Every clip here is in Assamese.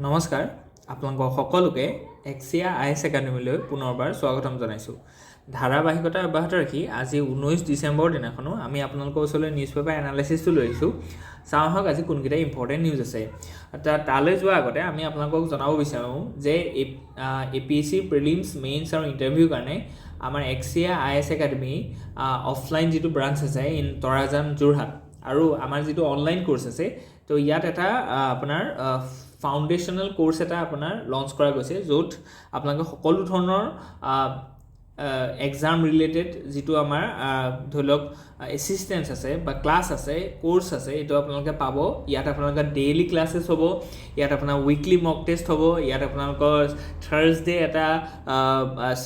নমস্কাৰ আপোনালোক সকলোকে Axia IAS Academy লৈ পুনৰবাৰ স্বাগতম জনাইছো ধাৰাবাহিকতা অব্যাহত ৰাখি আজি 19 ডিসেম্বৰ দিনাখনো আমি আপোনালোকৰ ওচৰলৈ নিউজ পেপাৰ এনালাইসিসটো লৈ আহিছো চাওঁহক আজি কোনকেইটা ইম্পৰ্টেন্ট নিউজ আছে তালৈ যোৱা আগতে আমি আপোনালোকক জনাব বিচাৰো যে APSC Prelims Mains আৰু ইন্টাৰভিউ কাৰণে আমাৰ Axia IAS Academy অফলাইন যেটো ব্ৰাঞ্চ আছে ইন Tarajan Jorhat আৰু আমাৰ যেটো অনলাইন কোৰ্স আছে তো ইয়াত এটা আপোনাৰ ফাউন্ডেশনাল কোৰ্স এটা আপোনাৰ লঞ্চ কৰা গৈছে য'ত আপোনালোকে সকলো ধৰণৰ এক্সাম ৰিলেটেড যেটো আমাৰ ধৰক অ্যাসিস্ট্যান্স আছে বা ক্লাস আছে কোর্স আছে এটো আপোনালোকে পাব ইয়াত আপোনালোকে ডেইলি ক্লাसेस হ'ব ইয়াত আপোনাৰ উইকলি মক টেস্ট হ'ব ইয়াত আপোনালোকৰ থাৰ্সডে এটা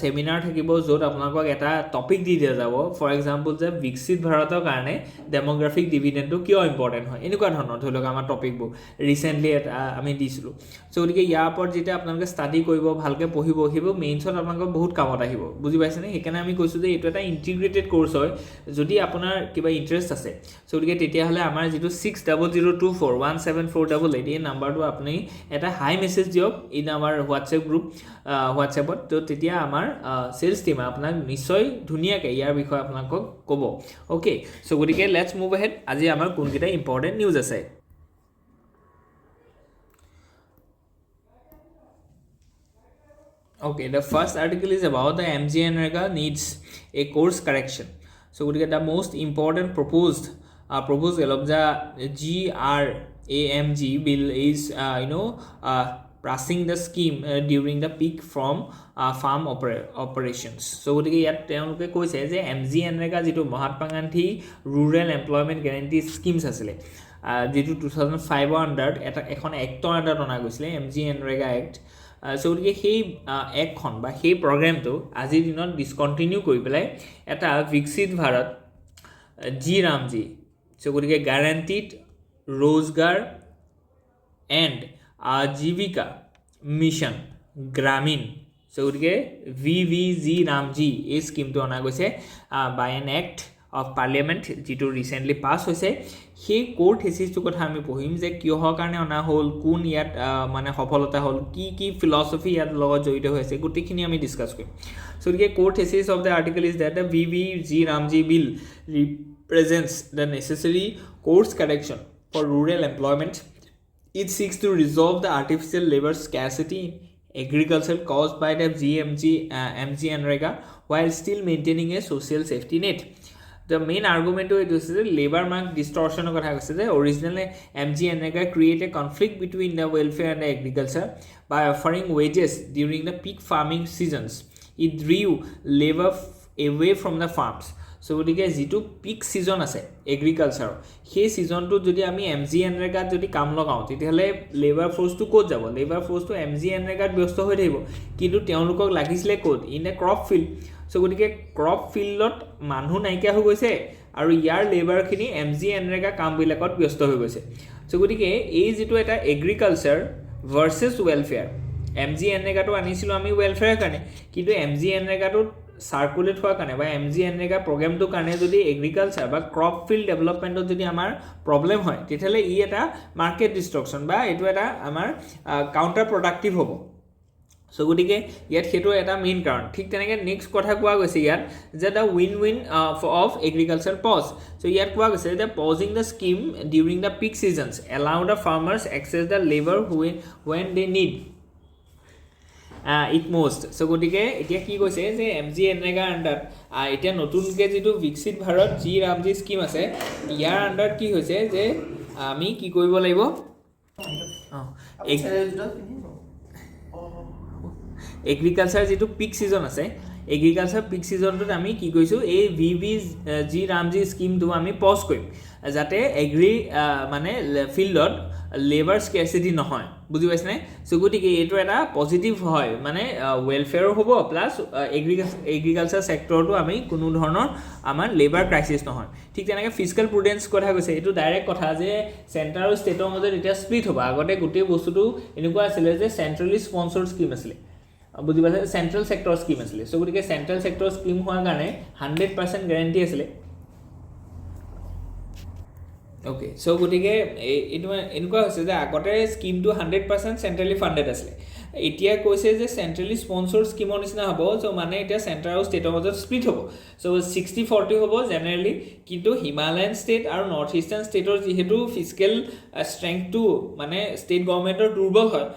সেমিনাৰ থাকিব য'ত আপোনালোকক এটা টপিক দি দিয়া যাব ফৰ এক্সাম্পল যে বিকশিত ভাৰতৰ কাৰণে ডেমোগ্ৰাফিক ডিভিডেন্ডটো কিয় ইম্পৰ্টেন্ট হয় এনেকুৱা ধৰণৰ ধৰক আমাৰ টপিকবোৰ ৰিসেন্টলি আমি দিছিলো সো গতিকে ইয়াৰ ওপৰত যেটা আপোনালোকে ষ্টাডি কৰিব ভালকে পঢ়িব হিব মেইনছত আপোনালোকৰ বহুত কামত আহিব বুজি পাইছেনে সেইকাৰণে আমি কৈছো যে এটো এটা ইন্টিগ্ৰেটেড কোৰ্স হয় যদি আপোনাৰ কিবা ইন্টাৰেষ্ট আছে সো গতিকে তেতিয়া হলে আমাৰ যেটো 6002417488 এই নাম্বাৰটো আপুনি এটা হাই মেসেজ দিয়ক ইন আমাৰ হোৱাটসএপ গ্ৰুপ হোৱাটসএপত তো তেতিয়া আমাৰ সেলস টিম আপোনাক নিশ্চয় ধুনিয়াকে ইয়াৰ বিষয়ে আপোনাকক ক'ব ওকে সো গতিকে লেটস মুভ আহেড আজি আমাৰ কোনকেইটা ইম্পৰ্টেন্ট নিউজ আছে Okay, the first article is about the MGNREGA needs a course correction. So, the most important proposal of the GRAMG bill is, passing the scheme during the peak from farm operations. So, they say that MGNREGA is Mahatma Gandhi Rural Employment Guarantee Schemes. যেটো 2005 আন্ডার এটা এখন এক্টৰ আন্ডার অনা গৈছিল MGNREGA Act সো গতিকে সেই একখন বা সেই প্ৰগ্ৰামটো আজিৰ দিনত ডিসকন্টিনিউ কৰি পেলাই এটা বিকশিত ভাৰত GRAMG সো গতিকে guaranteed Rozgar and Ajeevika mission Gramin so গতিকে VVGRAMG এই স্কিমটো অনা গৈছে by an act of parliament যেটো রিসেন্টলি পাস হৈছে সেই কোৰ থিসিসটো কথা আমি পঢ়িম যে কিহৰ কাৰণে অনা হল কোন ইয়াত মানে সফলতা হল কি ফিলসফি ইয়াত লগত জড়িত হৈছে গুটিখিনি আমি ডিসকাস কৰিম so the core thesis of the article is that the VVGRAMG bill represents the necessary course correction for rural employment. It seeks to resolve the artificial labor scarcity in agriculture caused by the MGNREGA while still maintaining a social safety net. The main argument is that labor market distortion originally MGNREGA create a conflict between the welfare and the agriculture by offering wages during the peak farming seasons. It drew labor away from the farms. So গতিকে যেটো পিক সিজন আছে এগ্ৰিকালচাৰ সেই সিজনটো যদি আমি MGNREGA যদি কাম লগাও তেতিয়াহলে লেবাৰ ফোৰ্সটো কোত যাব লেবাৰ ফোৰ্সটো MGNREGA ব্যস্ত হৈ থাকিব কিন্তু তেওঁলোকক লাগিছিলে কোত in a crop field so গতিকে ক্ৰপ ফিল্ডত মানুহ নাইকিয়া হৈ গৈছে আৰু ইয়াৰ লেবাৰখিনি MGNREGA কাম বিলাকত ব্যস্ত হৈ গৈছে সো গতিকে এই যেটো এটা এগ্ৰিকালচাৰ ভাৰ্সেস ওয়েলফেয়াৰ MGNREGA টো আনিছিলো আমি ওয়েলফেয়াৰ কাৰণে কিন্তু MGNREGA টো সার্কুলেট হওয়ার কারণে বা MGNREGA প্রোগ্রামটো কারণে যদি এগ্রিকালচার বা ক্রপ ফিল্ড ডেভেলপমেন্টত যদি আমার প্রবলেম হয় তেতিয়ালে ই এটা মার্কেট ডিস্ট্রাকশন বা এটো এটা আমার কাউন্টার প্রোডাক্টিভ হ'ব সো গতিকে ইয়াত হেতু এটা মেইন কাৰণ ঠিক তেনেকে নেক্সট কথা কোৱা গৈছে ইয়াত যে the win win of agriculture pause so ইয়াত কোৱা গৈছে যে pausing the scheme during the peak seasons allow the farmers access the labour when they need it most so গটিকে এতিয়া কি কৈছে যে MGNREGA আন্ডার এতিয়া নতুনকে যেটো বিকশিত ভাৰত GRAMG স্কিম আছে ইয়াৰ আন্ডাৰ কি হৈছে যে আমি কি কৰিব লাগিব এগ্ৰিকালচাৰ যেটো পিক সিজন আছে এগ্ৰিকালচাৰ পিক সিজনটোত আমি কি কৈছো এই VVGRAMG স্কিমটো আমি পজ কৰিম যাতে এগ্ৰি মানে ফিল্ডত লেবাৰ স্কাৰচিটি নহয় বুজি পাইছনে সো গতিকে এটো এটা পজিটিভ হয় মানে ওয়েলফেয়াৰ হ'ব প্লাস এগ্ৰিকালচাৰ সেক্টৰটো আমি কোনো ধৰণৰ আমাৰ লেবাৰ ক্ৰাইসিস নহয় ঠিক তেনেকে ফিস্কেল প্ৰুডেন্স কথা কৈছে এটো ডাইৰেক্ট কথা যে সেন্টাৰ আৰু ষ্টেটৰ মাজত এটা স্প্লিট হ'ব আগতে গোটেই বস্তুটো এনেকুৱা আছিল যে সেন্ট্ৰালি স্পন্সৰ্ড স্কিম আছিল বুজি পাইছে সেন্ট্ৰাল সেক্টৰ স্কিম আছিল সো গতিকে সেন্ট্ৰাল সেক্টৰ স্কিম হোৱাৰ কাৰণে 100% গ্যাৰান্টি আছিল ওকে সো গতিকে এইটো এনেকুৱা হৈছে যে আগতে স্কিমটো 100% চেণ্ট্ৰেলি ফাণ্ডেড আছিলে এতিয়া কৈছে যে চেণ্ট্ৰেলি স্পন্সৰ্ড স্কিমৰ নিচিনা হ'ব চ' মানে এতিয়া চেণ্টাৰ আৰু ষ্টেটৰ মাজত স্প্লিট হ'ব চ' 60-40 হ'ব জেনেৰেলি কিন্তু হিমালয়ান ষ্টেট আৰু নৰ্থ ইষ্টাৰ্ণ ষ্টেটৰ যিহেতু ফিজিকেল ষ্ট্ৰেংথটো মানে ষ্টেট গভৰ্ণমেণ্টৰ দুৰ্বল হয়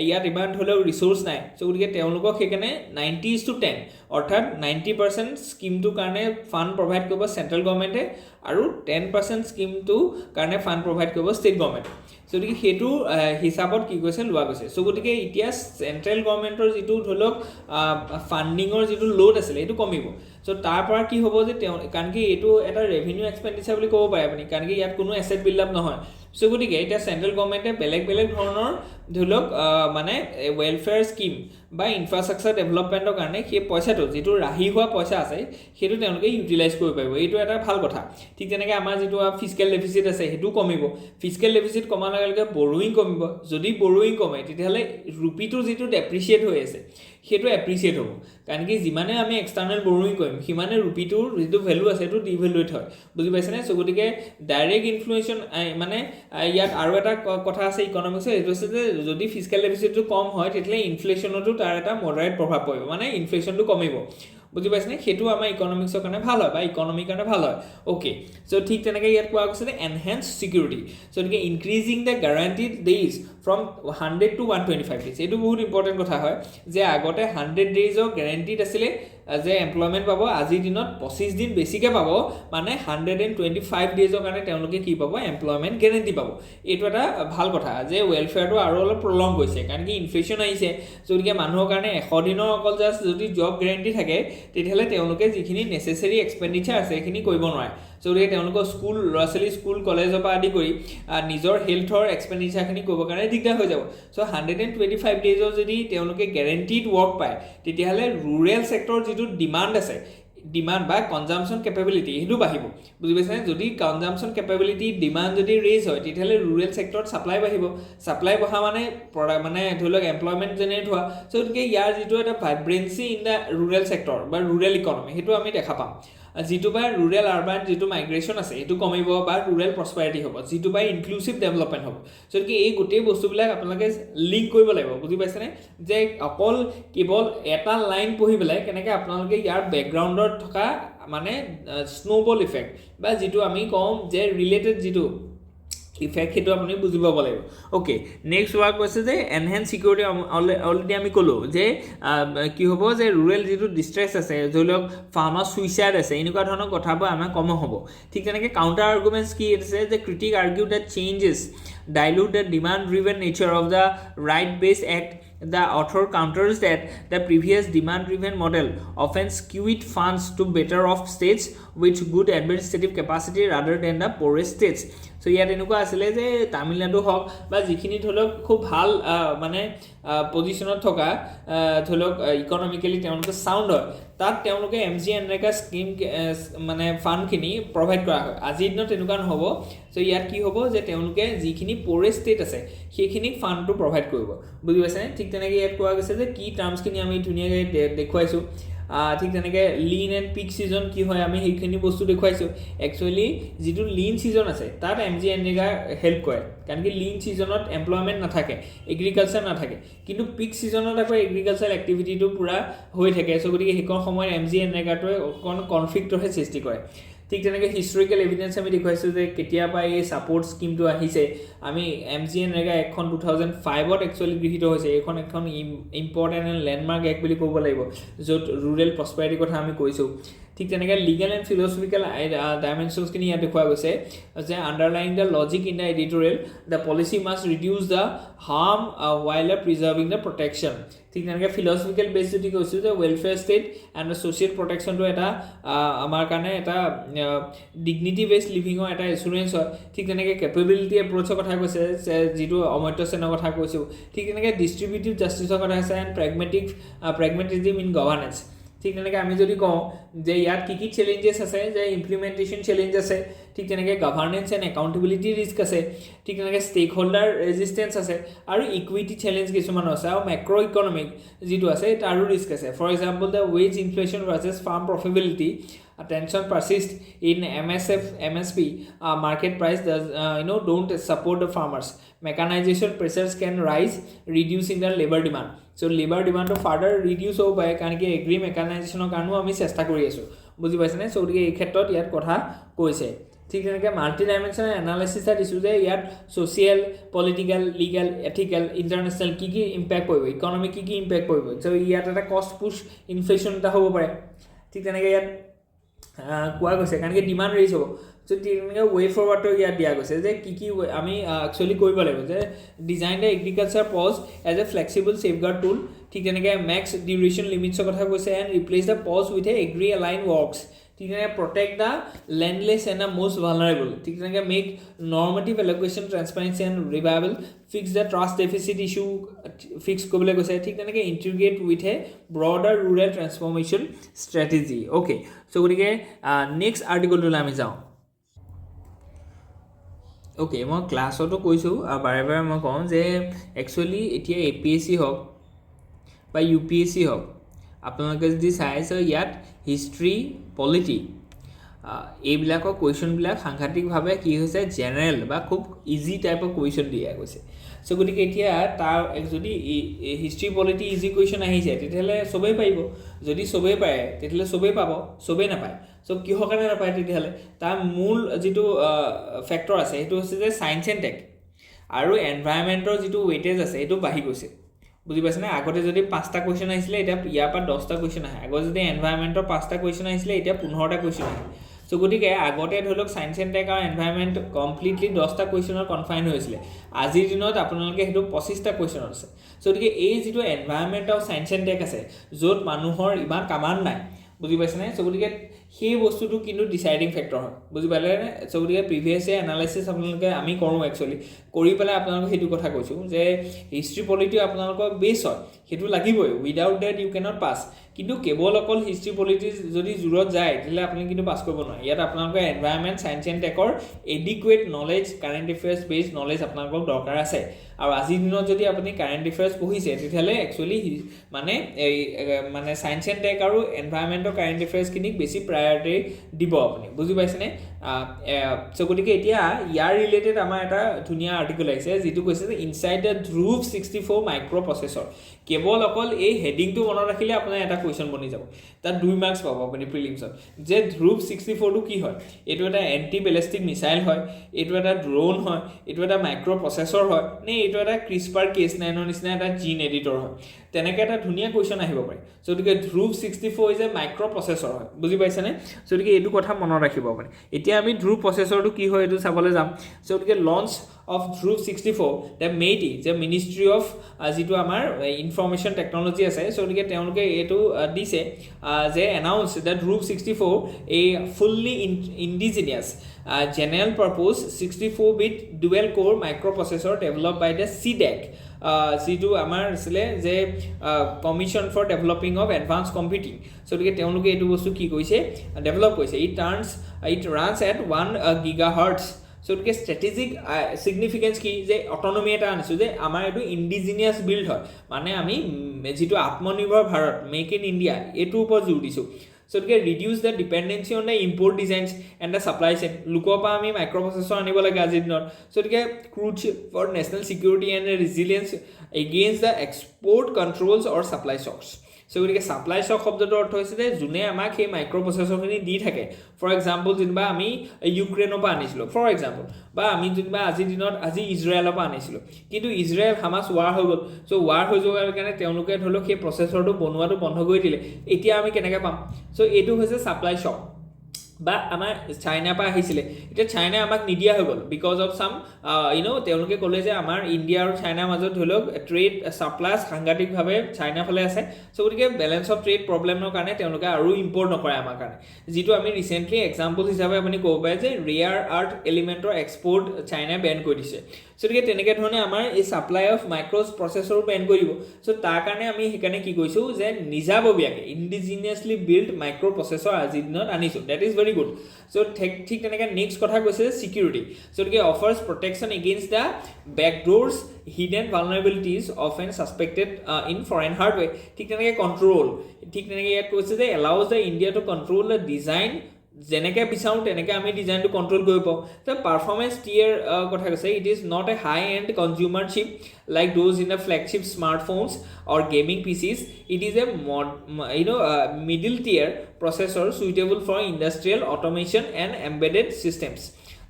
ইয়াত ইমান ধৰিলেও ৰিচোৰ্চ নাই চ' গতিকে তেওঁলোকক সেইকাৰণে 90:10 অৰ্থাৎ 90% স্কিমটোৰ কাৰণে ফাণ্ড প্ৰভাইড কৰিব চেণ্ট্ৰেল গভৰ্ণমেণ্টে আৰু 10% স্কিমটোৰ কাৰণে ফাণ্ড প্ৰভাইড কৰিব ষ্টেট গভৰ্ণমেণ্টে চ' গতিকে সেইটো হিচাপত কি কৈছে লোৱা গৈছে চ' গতিকে এতিয়া চেণ্ট্ৰেল গভৰ্ণমেণ্টৰ যিটো ধৰি লওক ফাণ্ডিঙৰ যিটো লোড আছিলে সেইটো কমিব চ' তাৰ পৰা কি হ'ব যে তেওঁ কাৰণ কি এইটো এটা ৰেভিনিউ এক্সপেণ্ডিচাৰ বুলি ক'ব পাৰে আপুনি কাৰণ কি ইয়াত কোনো এছেট বিল্ড আপ নহয় চ' গতিকে এতিয়া চেণ্ট্ৰেল গভৰ্ণমেণ্টে বেলেগ ধৰণৰ ধৰি লওক মানে ৱেলফেয়াৰ স্কিম বা ইনফ্ৰাষ্ট্ৰাকচাৰ ডেভেলপমেণ্টৰ কাৰণে সেই পইচাটো যিটো ৰাহি হোৱা পইচা আছে সেইটো তেওঁলোকে ইউটিলাইজ কৰিব পাৰিব এইটো এটা ভাল কথা ঠিক তেনেকৈ আমাৰ যিটো ফিজিকেল ডেফিচিট আছে সেইটো কমিব ফিজিকেল ডেফিচিট কমাৰ লগে লগে বৰোয়িং কমিব যদি বৰোয়িং কমে তেতিয়াহ'লে ৰুপিটো যিটো ডেপ্ৰিচিয়েট হৈ আছে সেইটো এপ্ৰিচিয়েট হ'ব কাৰণ কি যিমানে আমি এক্সটাৰ্নেল বৰোয়িং কৰিম সিমানে ৰুপিটোৰ যিটো ভেলু আছে সেইটো ডিভেলুৱেট হয় বুজি পাইছেনে চ' গতিকে ডাইৰেক্ট ইনফ্লুৱেশ্যন মানে ইয়াত আৰু এটা কথা আছে ইকনমিক্সৰ এইটো আছে যে যদি ফিজিকেল ডেফিচিটটো কম হয় তেতিয়াহ'লে ইনফ্লেশ্যনতো তাৰ এটা মডাৰেট প্ৰভাৱ পৰিব মানে ইনফ্লেশ্যনটো কমিব বুজি পাইছেনে সেইটো আমাৰ ইকনমিক্সৰ কাৰণে ভাল হয় বা ইকনমিৰ কাৰণে ভাল হয় অ'কে চ' ঠিক তেনেকৈ ইয়াত কোৱা গৈছে যে এনহেন্স ছিকিউৰিটি চ' গতিকে increasing the guaranteed days from 100 to 125 days এইটো বহুত ইম্পৰ্টেণ্ট কথা হয় যে আগতে 100 ডেইজৰ গেৰেণ্টিড আছিলে যে এমপ্লয়মেণ্ট পাব আজিৰ দিনত 25 দিন বেছিকৈ পাব মানে 125 ডেইজৰ কাৰণে তেওঁলোকে কি পাব এমপ্লয়মেণ্ট গেৰেণ্টি পাব এইটো এটা ভাল কথা যে ৱেলফেয়াৰটো আৰু অলপ প্ৰলং গৈছে কাৰণ কি ইনফ্লেশ্যন আহিছে গতিকে মানুহৰ কাৰণে 100 দিনৰ অকল জাষ্ট যদি জব গেৰেণ্টি থাকে তেতিয়াহ'লে তেওঁলোকে যিখিনি নেচেচেৰী এক্সপেণ্ডিচাৰ আছে সেইখিনি কৰিব নোৱাৰে চ' গতিকে তেওঁলোকৰ স্কুল ল'ৰা ছোৱালী স্কুল কলেজৰ পৰা আদি কৰি নিজৰ হেল্থৰ এক্সপেণ্ডিচাৰখিনি কৰিবৰ কাৰণে দিগদাৰ হৈ যাব চ' 125 ডেইজৰ যদি তেওঁলোকে গেৰেণ্টিড ৱৰ্ক পায় তেতিয়াহ'লে ৰুৰেল ছেক্টৰ যিটো ডিমাণ্ড আছে ডিমাণ্ড বা কনজাম্পশ্যন কেপেবিলিটি সেইটো বাঢ়িব বুজি পাইছেনে যদি কনজাম্পশ্যন কেপেবিলিটি ডিমাণ্ড যদি ৰেইজ হয় তেতিয়াহ'লে ৰুৰেল ছেক্টৰত ছাপ্লাই বাঢ়িব ছাপ্লাই বঢ়া মানে ধৰি লওক এমপ্লয়মেণ্ট জেনেৰেট হোৱা চ' গতিকে ইয়াৰ যিটো এটা ভাইব্ৰেঞ্চি ইন দ্য ৰুৰেল ছেক্টৰ বা ৰুৰেল ইকনমি সেইটো আমি দেখা পাম যিটো বা ৰুৰেল আৰ্বান যিটো মাইগ্ৰেশ্যন আছে সেইটো কমিব বা ৰুৰেল প্ৰস্পাৰিটি হ'ব যিটো বা ইনক্লুচিভ ডেভেলপমেণ্ট হ'ব গতিকে এই গোটেই বস্তুবিলাক আপোনালোকে লিংক কৰিব লাগিব বুজি পাইছেনে যে অকল কেৱল এটা লাইন পঢ়ি পেলাই কেনেকৈ আপোনালোকে ইয়াৰ বেকগ্ৰাউণ্ডত থকা মানে স্ন'বল ইফেক্ট বা যিটো আমি কওঁ যে ৰিলেটেড যিটো ইফেক্ট সেইটো আপুনি বুজি পাব লাগিব অ'কে নেক্সট ৱাৰ্ক কৈছে যে এনহেন্স ছিকিউৰিটি অলৰেডি আমি ক'লোঁ যে কি হ'ব যে ৰুৰেল যিটো ডিষ্ট্ৰেছ আছে ধৰি লওক ফাৰ্মাৰ ছুইচাইড আছে এনেকুৱা ধৰণৰ কথাবোৰ আমাৰ কম হ'ব ঠিক তেনেকৈ কাউণ্টাৰ আৰ্গুমেণ্টছ কি আছে যে critic argue that changes dilute the demand-driven nature of the right-based act. The author counters that the previous demand-driven model often skewed funds to better-off states with good administrative capacity rather than the poorest states. So ইয়াত এনেকুৱা আছিলে যে তামিলনাডু হওক বা যিখিনি ধৰি লওক খুব ভাল মানে পজিশ্যনত থকা ধৰি লওক ইকনমিকেলি তেওঁলোকে চাউণ্ড হয় তাত তেওঁলোকে MGNREGA স্কিম মানে ফাণ্ডখিনি প্ৰভাইড কৰা হয় আজিৰ দিনত তেনেকুৱা নহ'ব চ' ইয়াত কি হ'ব যে তেওঁলোকে যিখিনি প'ৰেষ্ট ষ্টেট আছে সেইখিনি ফাণ্ডটো প্ৰভাইড কৰিব বুজি পাইছেনে ঠিক তেনেকৈ ইয়াত কোৱা গৈছে যে কি টাৰ্মছখিনি আমি ধুনীয়াকৈ দেখুৱাইছোঁ ঠিক তেনেকৈ লিন এণ্ড পিক ছিজন কি হয় আমি সেইখিনি বস্তু দেখুৱাইছোঁ একচুৱেলি যিটো লিন ছিজন আছে তাত MGNREGA হেল্প কৰে কাৰণ কি লিন ছিজনত এমপ্লয়মেণ্ট নাথাকে এগ্ৰিকালচাৰ নাথাকে কিন্তু পিক ছিজনত আকৌ এগ্ৰিকালচাৰ এক্টিভিটিটো পূৰা হৈ থাকে চ' গতিকে সেইখন সময়ত MGNREGAটোৱে অকণ কনফ্লিক্টৰহে সৃষ্টি কৰে ঠিক তেনেকৈ হিষ্টৰিকেল এভিডেঞ্চ আমি দেখুৱাইছোঁ যে কেতিয়াবা এই ছাপৰ্ট স্কিমটো আহিছে আমি MGNREGA এখন 2005ত একচুৱেলি গৃহীত হৈছে এইখন এখন ইম্পৰ্টেণ্ট এণ্ড লেণ্ডমাৰ্ক এক্ট বুলি ক'ব লাগিব য'ত ৰুৰেল প্ৰস্পাৰিটিৰ কথা আমি কৈছোঁ ঠিক তেনেকৈ লিগেল এণ্ড ফিলচফিকেল ডাইমেনশ্যনছখিনি ইয়াত দেখুওৱা গৈছে যে underlying the logic in the editorial the policy must reduce the harm while preserving the protection ঠিক তেনেকৈ ফিলচফিকেল বেছ যদি কৈছোঁ যে ৱেলফেয়াৰ ষ্টেট এণ্ড ছ'চিয়েল প্ৰটেকশ্যনটো এটা আমাৰ কাৰণে এটা ডিগনিটি বেছ লিভিঙৰ এটা এচুৰেঞ্চ হয় ঠিক তেনেকৈ কেপেবিলিটি এপ্ৰ'চৰ কথা কৈছে যিটো অমৰ্ত্য সেনৰ কথা কৈছোঁ ঠিক তেনেকৈ ডিষ্ট্ৰিবিউটিভ জাষ্টিছৰ কথা আছে এণ্ড প্ৰেগমেটিজিম ইন গভাৰ্নেন্স ঠিক তেনেকৈ আমি যদি কওঁ যে ইয়াত কি চেলেঞ্জেছ আছে যে ইমপ্লিমেণ্টেশ্যন চেলেঞ্জ আছে ঠিক তেনেকৈ গভাৰ্নেন্স এণ্ড একাউণ্টেবিলিটি ৰিস্ক আছে ঠিক তেনেকৈ ষ্টেক হোল্ডাৰ ৰেজিষ্টেঞ্চ আছে আৰু ইকুইটি চেলেঞ্জ কিছুমান আছে আৰু মেক্ৰ' ইকনমিক যিটো আছে তাৰো ৰিস্ক আছে for example the wage inflation versus farm profitability tension persists in MSP market price does don't support the farmers. Mechanization pressures can rise, reducing the labor demand. So labor demand to further reduce ho by kan ki agree mechanization kanu ami chesta kori asu buji paise na. So ei khetrot yat kotha koise ঠিক তেনেকৈ মাল্টি ডাইমেনশ্যনেল এনালাইচিছ এটা দিছোঁ যে ইয়াত social political legal ethical international কি কি ইম্পেক্ট পৰিব, ইকনমিক কি কি ইম্পেক্ট পৰিব, চ' ইয়াত এটা কষ্ট পুছ ইনফ্লেশ্যন এটা হ'ব পাৰে। ঠিক তেনেকৈ ইয়াত কোৱা গৈছে কাৰণ কি ডিমাণ্ড ৰেইজ হ'ব। চ' তেনেকৈ ৱে ফৰৱাৰ্ডটো ইয়াত দিয়া গৈছে যে কি কি আমি একচুৱেলি কৰিব লাগিব, যে design the agriculture pause as a flexible safeguard tool. ঠিক তেনেকৈ মেক্স ডিউৰেশ্যন লিমিটছৰ কথা কৈছে and replace the pause with a agri aligned works. ঠিক তেনেকৈ protect the landless and the most vulnerable. ঠিক তেনেকৈ make normative allocation transparency and ৰিভাইবল, fix the trust deficit issue fix কৰিবলৈ কৈছে। ঠিক তেনেকৈ integrate with a broader rural transformation strategy. Okay, so' গতিকে নেক্সট আৰ্টিকলটোলৈ আমি যাওঁ। অ'কে, মই ক্লাছতো কৈছোঁ আৰু বাৰে বাৰে মই কওঁ যে একচুৱেলি এতিয়া APSC হওক বা UPSC হওক, আপোনালোকে যদি চাইছে ইয়াত হিষ্ট্ৰী পলিটি এইবিলাকৰ কুৱেশ্যনবিলাক সাংঘাতিকভাৱে কি হৈছে জেনেৰেল বা খুব ইজি টাইপৰ কুৱেশ্যন দিয়া গৈছে। চ' গতিকে এতিয়া তাৰ যদি হিষ্ট্ৰী পলিটি ইজি কুৱেশ্যন আহিছে তেতিয়াহ'লে চবেই পাৰিব, যদি চবেই পাৰে তেতিয়াহ'লে চবেই পাব, চবেই নাপায়। চ' কিহৰ কাৰণে নাপায় তেতিয়াহ'লে তাৰ মূল যিটো ফেক্টৰ আছে সেইটো হৈছে যে ছায়েন্স এণ্ড টেক আৰু এনভাইৰমেণ্টৰ যিটো ৱেইটেজ আছে সেইটো বাঢ়ি গৈছে। বুজি পাইছেনে? আগতে যদি 5টা কুৱেশ্যন আহিছিলে এতিয়া ইয়াৰ পৰা 10টা কুৱেশ্যন আহে। আগতে যদি এনভাইৰমেণ্টৰ 5টা কুৱেশ্যন আহিছিলে এতিয়া 15টা কুৱেশ্যন আহে। চ' গতিকে আগতে ধৰি লওক ছায়েন্স এণ্ড টেক আৰু এনভাইৰমেণ্ট কমপ্লিটলি 10টা কুৱেশ্যনত কনফাইন হৈছিলে। আজিৰ দিনত আপোনালোকে সেইটো 25টা কুৱেশ্যনত আছে। চ' গতিকে এই যিটো এনভাইৰমেণ্ট আৰু ছায়েন্স এণ্ড টেক আছে য'ত মানুহৰ ইমান কামান নাই, বুজি পাইছেনে? চ' গতিকে সেই বস্তুটো কিন্তু ডিচাইডিং ফেক্টৰ হয়, বুজি পালেনে? চ' গতিকে প্ৰিভিয়াছ ইয়েৰ এনালাইচিছ আপোনালোকে আমি কৰোঁ একচুৱেলি, কৰি পেলাই আপোনালোকক সেইটো কথা কৈছোঁ যে হিষ্ট্ৰী পলিটি আপোনালোকৰ বেছ হয়, সেইটো লাগিবই, উইদাউট ডেট ইউ কেনট পাছ। কিন্তু কেৱল অকল হিষ্ট্ৰী পলিটি যদি জোৰত যায় তেতিয়াহ'লে আপুনি কিন্তু পাছ কৰিব নোৱাৰে। ইয়াত আপোনালোকৰ এনভাইৰমেণ্ট ছায়েন্স এণ্ড টেকৰ adequate knowledge, current affairs based knowledge আপোনালোকক দৰকাৰ আছে। আৰু আজিৰ দিনত যদি আপুনি কাৰেণ্ট এফেয়াৰ্ছ পঢ়িছে তেতিয়াহ'লে একচুৱেলি মানে ছায়েন্স এণ্ড টেক আৰু এনভাইৰমেণ্টৰ কাৰেণ্ট এফেয়াৰ্ছখিনিক বেছি প্ৰায়ৰিটি দিব আপুনি, বুজি পাইছেনে? চ' গতিকে এতিয়া ইয়াৰ ৰিলেটেড আমাৰ এটা ধুনীয়া আৰ্টিকল আহিছে যিটো কৈছে যে inside the Dhruv 64 microprocessor. কেৱল অকল এই হেডিংটো মনত ৰাখিলে আপোনাৰ এটা কুৱেশ্যন বনি যাব, তাত 2 মাৰ্কছ পাব আপুনি প্ৰিলিমছত। যে ধ্ৰুৱ 64টো কি হয়? এইটো এটা এণ্টি বেলেষ্টিক মিছাইল হয়, এইটো এটা ড্ৰোন হয়, এইটো এটা মাইক্ৰ' প্ৰচেছৰ হয়, নে এইটো এটা ক্ৰিস্পাৰ Cas9ৰ নিচিনা এটা জিন এডিটৰ হয়? তেনেকৈ এটা ধুনীয়া কুৱেশ্যন আহিব পাৰে। চ' গতিকে Dhruv 64 is a microprocessor হয়, বুজি পাইছেনে? চ' গতিকে এইটো কথা মনত ৰাখিব পাৰে। এতিয়া আমি ধ্ৰুৱ প্ৰচেছৰটো কি হয় এইটো চাবলৈ যাম। চ' গতিকে launch of Dhruv 64 the MeitY যে মিনিষ্ট্ৰী অফ যিটো আমাৰ ইনফৰ্মেশ্যন টেকন'লজি আছে, চ' গতিকে তেওঁলোকে এইটো দিছে যে announce the Dhruv 64 a fully indigenous general purpose 64-bit dual core microprocessor develop by the CDEC, যিটো আমাৰ আছিলে যে commission for developing of advance computing. So' গতিকে তেওঁলোকে এইটো বস্তু কি কৰিছে ডেভেলপ কৰিছে। It runs at 1 GHz। So' গতিকে ষ্ট্ৰেটেজিক ছিগনিফিকেঞ্চ কি যে অটনমি এটা আনিছোঁ যে আমাৰ এইটো ইণ্ডিজিনিয়াছ বিল্ড হয়, মানে আমি যিটো আত্মনিৰ্ভৰ ভাৰত মেক ইন ইণ্ডিয়া এইটোৰ ওপৰত জোৰ দিছোঁ। চ' গতিকে reduce the dependency on the import designs and the supply chain. লোকৰ পৰা আমি মাইক্ৰ' প্ৰচেছৰ আনিব লাগে আজিৰ দিনত। চ' গতিকে crucial for national security and resilience against the export controls or supply shocks. So' গতিকে ছাপ্লাই শ্বক শব্দটোৰ অৰ্থ হৈছে যে যোনে আমাক সেই মাইক্ৰ' প্ৰচেছৰখিনি দি থাকে। ফৰ এক্সাম্পল যেনিবা আমি ইউক্ৰেইনৰ পৰা আনিছিলোঁ ফৰ এক্সাম্পল, বা আমি যেনিবা আজিৰ দিনত ইজৰাইলৰ পৰা আনিছিলোঁ, কিন্তু ইজৰাইল হামাছ ৱাৰ হৈ গ'ল। চ' ৱাৰ হৈ যোৱাৰ কাৰণে তেওঁলোকে ধৰি লওক সেই প্ৰচেছৰটো বনোৱাটো বন্ধ কৰি দিলে। এতিয়া আমি কেনেকৈ পাম? চ' এইটো হৈছে ছাপ্লাই শ্বক। বা আমাৰ চাইনাৰ পৰা আহিছিলে, এতিয়া চাইনাই আমাক নিদিয়া হৈ গ'ল বিকজ অফ চাম তেওঁলোকে ক'লে যে আমাৰ ইণ্ডিয়া আৰু চাইনাৰ মাজত ধৰি লওক ট্ৰেড ছাপ্লাইজ সাংঘাতিকভাৱে চাইনাৰ ফালে আছে। চ' গতিকে বেলেঞ্চ অফ ট্ৰেড প্ৰব্লেমৰ কাৰণে তেওঁলোকে আৰু ইম্পৰ্ট নকৰে আমাৰ কাৰণে, যিটো আমি ৰিচেণ্টলি এক্সাম্পল হিচাপে আপুনি ক'ব পাৰে যে ৰেয়াৰ আৰ্থ এলিমেণ্টৰ এক্সপৰ্ট চাইনাই বেন কৰি দিছে। সো গতিকে তেনেকৈ ধৰণে আমাৰ এই supply of micro' processor Ben কৰিব সো তাৰ কাৰণে আমি সেইকাৰণে কি কৈছোঁ যে নিজাববীয়াকৈ ইণ্ডিজিনিয়াছলি বিল্ড মাইক্ৰ' প্ৰচেছৰ আজিৰ দিনত আনিছোঁ that is very good so ঠিক তেনেকৈ নেক্সট কথা কৈছে চিকিউৰিটি সো গতিকে offers protection against the backdoors hidden vulnerabilities often suspected in foreign hardware ঠিক তেনেকৈ কণ্ট্ৰল ঠিক তেনেকৈ ইয়াত কৈছে যে allows the India to control the design যেনেকৈ বিচাৰোঁ তেনেকৈ আমি ডিজাইনটো কণ্ট্ৰল কৰিব পাৰোঁ তো পাৰফৰ্মেঞ্চ টিয়াৰ কথা কৈছে it is not a high end consumer chip like those in the flagship smartphones or gaming PCs it is a middle tier processor suitable for industrial automation and embedded systems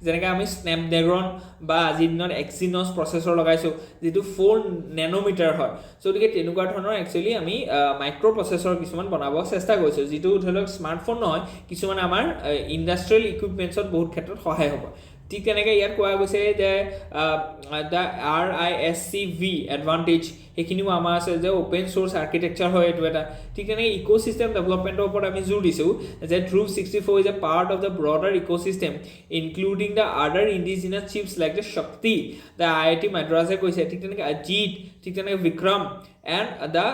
যেনেকৈ আমি স্নেপড্ৰেগন বা আজিৰ দিনত এক্সিনছ প্ৰচেছৰ লগাইছোঁ যিটো 4 নেন'মিটাৰ হয় চ' গতিকে তেনেকুৱা ধৰণৰ একচুৱেলি আমি মাইক্ৰ' প্ৰচেছৰ কিছুমান বনাব চেষ্টা কৰিছোঁ যিটো ধৰি লওক স্মাৰ্টফোন নহয় কিছুমান আমাৰ ইণ্ডাষ্ট্ৰিয়েল ইকুইপমেণ্টছত বহুত ক্ষেত্ৰত সহায় হ'ব ঠিক তেনেকৈ ইয়াত কোৱা গৈছে যে দ্য RISC-V এডভান্টেজ সেইখিনিও আমাৰ আছে যে অ'পেন চ'ৰ্চ আৰ্কিটেকচাৰ হয় এইটো এটা ঠিক তেনেকৈ ইক'চিষ্টেম ডেভেলপমেণ্টৰ ওপৰত আমি জোৰ দিছোঁ যে Troop 64 is A part of the ব্ৰডাৰ ecosystem including the আদাৰ ইণ্ডিজিনাছ চিপছ লাইক দ্য শক্তি দ্য IIT মাদ্ৰাছে কৈছে ঠিক তেনেকৈ অজিত ঠিক তেনেকৈ বিক্ৰম এণ্ড দ্য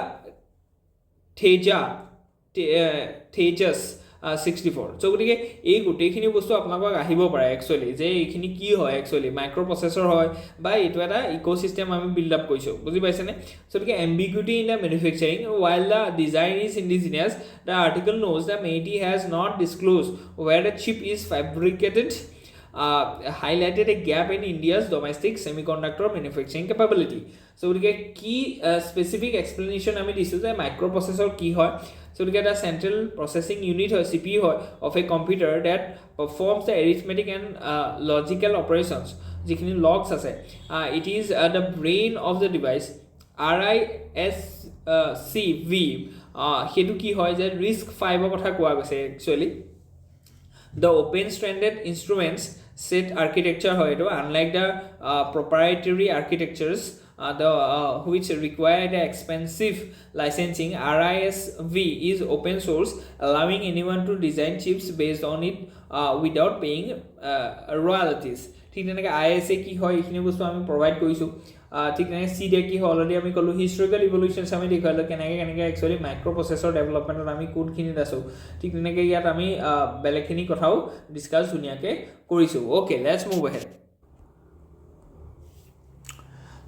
তেজাছ 64 চ' গতিকে এই গোটেইখিনি বস্তু আপোনালোকক আহিব পাৰে একচুৱেলি যে এইখিনি কি হয় একচুৱেলি মাইক্ৰ' প্ৰচেছৰ হয় বা এইটো এটা ইক'চিষ্টেম আমি বিল্ড আপ কৰিছোঁ বুজি পাইছেনে চ' গতিকে ambiguity in the manufacturing while the design is indigenous the article notes the MeitY has not disclose where the chip is fabricated highlighted a gap in India's domestic semiconductor manufacturing capability. So we get key specific explanation I mean this is a microprocessor key hoy so we get a central processing unit or CPU hoy of a computer that performs the arithmetic and logical operations jikhini logs ase it is the brain of the device RISC-V hetu ki hoy je RISC-V kotha koa goise actually the open stranded instruments set architecture however unlike the proprietary architectures which require the expensive licensing RISC-V is open source allowing anyone to design chips based on it without paying royalties ঠিক তেনেকৈ ISA কি হয় এইখিনি বস্তু আমি প্ৰভাইড কৰিছোঁ ঠিক তেনেকৈ CDA কি হয় অলৰেডি আমি ক'লোঁ হিষ্টৰিকেল ইভলিউশ্যনছ আমি দেখুৱালোঁ কেনেকৈ একচুৱেলি মাইক্ৰ' প্ৰচেছৰ ডেভেলপমেণ্টত আমি কোনখিনিত আছোঁ ঠিক তেনেকৈ ইয়াত আমি বেলেগখিনি কথাও ডিছকাছ ধুনীয়াকৈ কৰিছোঁ okay let's move ahead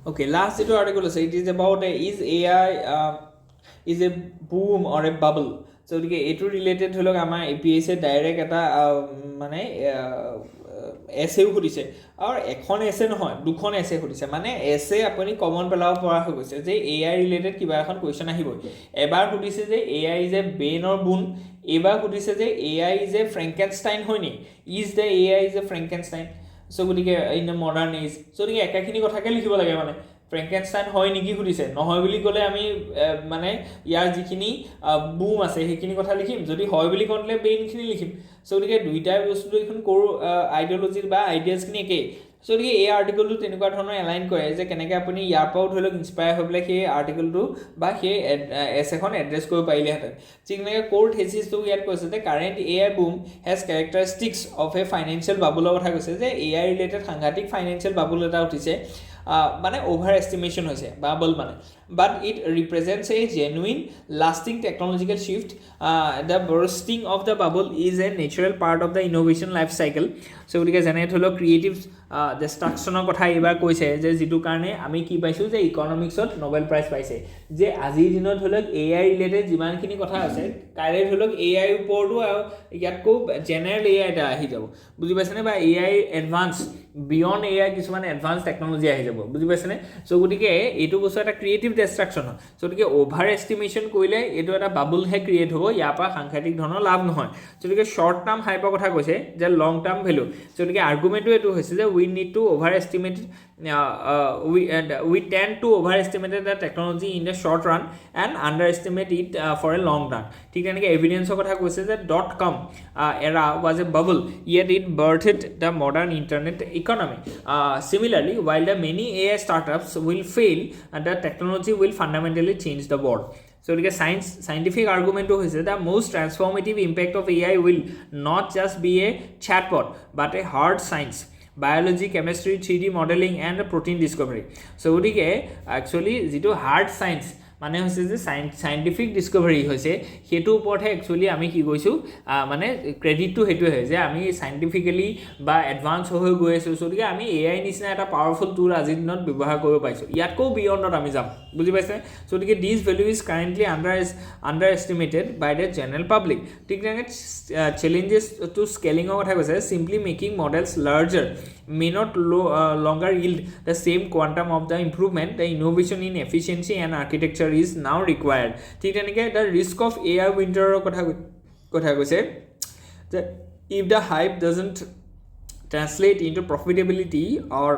okay last যিটো আৰ্টিকল আছে it is about is AI is a boom or a bubble so' গতিকে এইটো ৰিলেটেড ধৰি লওক আমাৰ APSC ডাইৰেক্ট এটা মানে এছেও সুধিছে আৰু এখন এছে নহয় দুখন এছে সুধিছে মানে এছে আপুনি কমন পেলাব পৰা হৈ গৈছে যে AI ৰিলেটেড কিবা এখন কুৱেশ্যন আহিবই এবাৰ সুধিছে যে AI ইজ এ বেইন অৰ বুন এইবাৰ সুধিছে যে AI ইজ এ ফ্ৰেংকেনষ্টাইন হয় নি is the AI is a Frankenstein so' গতিকে in the modern age so' গতিকে একেখিনি কথাকে লিখিব লাগে মানে ফ্ৰেংকেনষ্টাইন হয় নেকি সুধিছে নহয় বুলি ক'লে আমি মানে ইয়াৰ যিখিনি বুম আছে সেইখিনি কথা লিখিম যদি হয় বুলি ক'লে বেইনখিনি লিখিম চ' গতিকে দুইটাই বস্তুটো এখন কৰোঁ আইডিঅ'লজিৰ বা আইডিয়াছখিনি একেই চ' গতিকে এই আৰ্টিকলটো তেনেকুৱা ধৰণৰ এলাইন কৰে যে কেনেকৈ আপুনি ইয়াৰ পৰাও ধৰি লওক ইনস্পায়াৰ হৈ পেলাই সেই আৰ্টিকলটো বা সেই এছেখন এড্ৰেছ কৰিব পাৰিলেহেঁতেন ঠিক তেনেকৈ ক'ৰ থেচিছটো ইয়াত কৈছে যে current AI boom has characteristics of a financial বাবুলৰ কথা কৈছে যে AI ৰিলেটেড সাংঘাতিক ফাইনেন্সিয়েল বাবুল এটা উঠিছে মানে অভাৰ এষ্টিমেশ্যন হৈছে বাবল মানে but it represents a genuine lasting technological shift the bursting of the bubble is a natural part of the innovation life cycle so' গতিকে যেনে ধৰি লওক ক্ৰিয়েটিভ ডিষ্ট্ৰাকশ্যনৰ কথা এইবাৰ কৈছে যে যিটো কাৰণে আমি কি পাইছোঁ যে ইকনমিক্সত নোবেল প্ৰাইজ পাইছে যে আজিৰ দিনত ধৰি লওক AI ৰিলেটেড যিমানখিনি কথা আছে কাইলৈ ধৰি লওক AI ওপৰতো ইয়াতকৈ জেনেৰেল AI এটা আহি যাব বুজি পাইছেনে বা AI এডভান্স বিয়ণ্ড AI কিছুমান এডভান্স টেকনলজি আহি যাব বুজি পাইছেনে চ' গতিকে এইটো বস্তু এটা ক্ৰিয়েটিভ ডিষ্ট্ৰাকশ্যন হয় চ' গতিকে অভাৰ এষ্টিমেশ্যন কৰিলে এইটো এটা বাবুলহে ক্ৰিয়েট হ'ব ইয়াৰ পৰা সাংঘাতিক ধৰণৰ লাভ নহয় চ' গতিকে শ্বৰ্ট টাৰ্ম হাইপৰ কথা কৈছে যে লং টাৰ্ম ভেলু চ' গতিকে আৰ্গুমেণ্টটো এইটো হৈছে যে we need to overestimate we tend to overestimate the technology in the short run and underestimate it for a long run ঠিক তেনেকৈ এভিডেন্সৰ কথা কৈছে যে .com era was a bubble yet it birthed the modern internet economy similarly while the many AI startups will fail the technology will fundamentally change the world so the scientific argument is the most transformative impact of AI will not just be a chatbot but a hard science biology, chemistry, 3D modeling and protein discovery. So গতিকে actually যেটো hard science মানে হৈছে যে সাইন্টিফিক ডিসকভাৰি হৈছে হেতু ওপৰতে একচুয়ালি আমি কি কৈছো মানে ক্ৰেডিট টু হেতু হয় যে আমি সাইন্টিফিক্যালি বা এডভান্স হৈ গৈ আছো সদিকে আমি এআই নিচিনা এটা পাৱাৰফুল টুল আজি দিনত ব্যৱহাৰ কৰিব পাইছো ইয়াতকো বিয়ণ্ডত আমি যাম বুজি পাইছে সদিকে this value is currently underestimated by the general public ঠিক তেনেকে challenges to scaling of কথা কৈছে simply making models larger may not longer yield the same quantum of the improvement the innovation in efficiency and architecture is now required ঠিক তেনেকে the risk of AI winter কথা কৈছে that if the hype doesn't translate into profitability or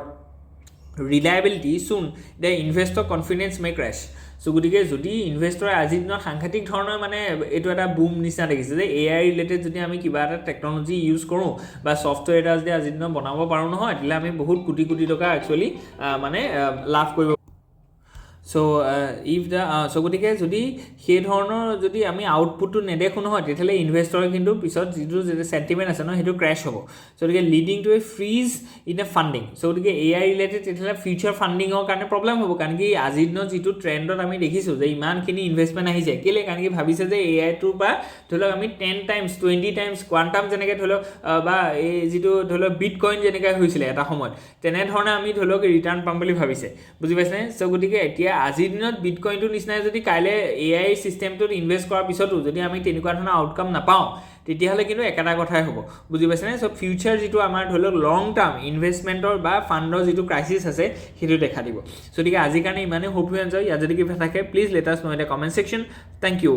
reliability soon the investor confidence may crash so গতিকে যদি ইনভেস্টৰ আজি দিনত সাংঘাতিক ধৰণৰ মানে এটো এটা বুম নিচিনা দেখিছে যে এআই ৰিলেটেড যদি আমি কিবা এটা টেকনলজি ইউজ কৰো বা সফটওয়্যাৰ এটা যদি আজি দিনত বনাব পাৰো নহয় দিলে আমি বহুত কোটি কোটি টকা একচুয়ালি মানে লাভ কৰিব so if the so গতিকে যদি সেই ধৰণৰ যদি আমি আউটপুটটো নেদেখো নহয় তেতিয়ালে ইনভেস্টৰ কিন্তু পিছত যিটো সেন্টিমেন্ট আছে ন হেতু ক্ৰ্যাশ হ'ব so গতিকে leading to A fridge in a funding so গতিকে এআই ৰিলেটেড তেতিয়ালে ফিউচাৰ ফান্ডিংৰ কাৰণে প্ৰবলেম হ'ব কাৰণ কি আজিৰ দিনৰ যিটো ট্ৰেন্ডত আমি দেখিছো যে ইমানখিনি ইনভেষ্টমেন্ট আহি যায় কেলে কাৰণ কি ভাবিছে যে এআই টু বা ধৰক আমি 10 টাইমছ 20 টাইমছ কোৱান্টাম যেনেকৈ ধৰক বা এই যিটো ধৰক বিটকয়েন যেনেকৈ হৈছিল এটা সময়ত তেনে ধৰণে আমি ধৰক ৰিটাৰ্ণ পাম বুলি ভাবিছে বুজি পাইছনে so গতিকে এতিয়া আজিৰ দিনত বিটকয়েনটো নিচিনা যদি কাইলে এআই সিস্টেমটোত ইনভেস্ট কৰাৰ পিছতো যদি আমি তেনেকুৱা ধৰণৰ আউটকাম নাপাওঁ তেতিয়াহলে কিন্তু একেটা কথাই হ'ব বুজি পাইছনে সো ফিউচাৰ যেটো আমাৰ ধৰক লং টাৰ্ম ইনভেষ্টমেন্টৰ বা ফান্ডৰ যেটো ক্ৰাইসিস আছে হেতু দেখা দিব সো ঠিক আজি কাৰণে ইমানে হোপ ইউ এনজয় ইয়া যদি কিবা থাকে please let us know in the comment section thank U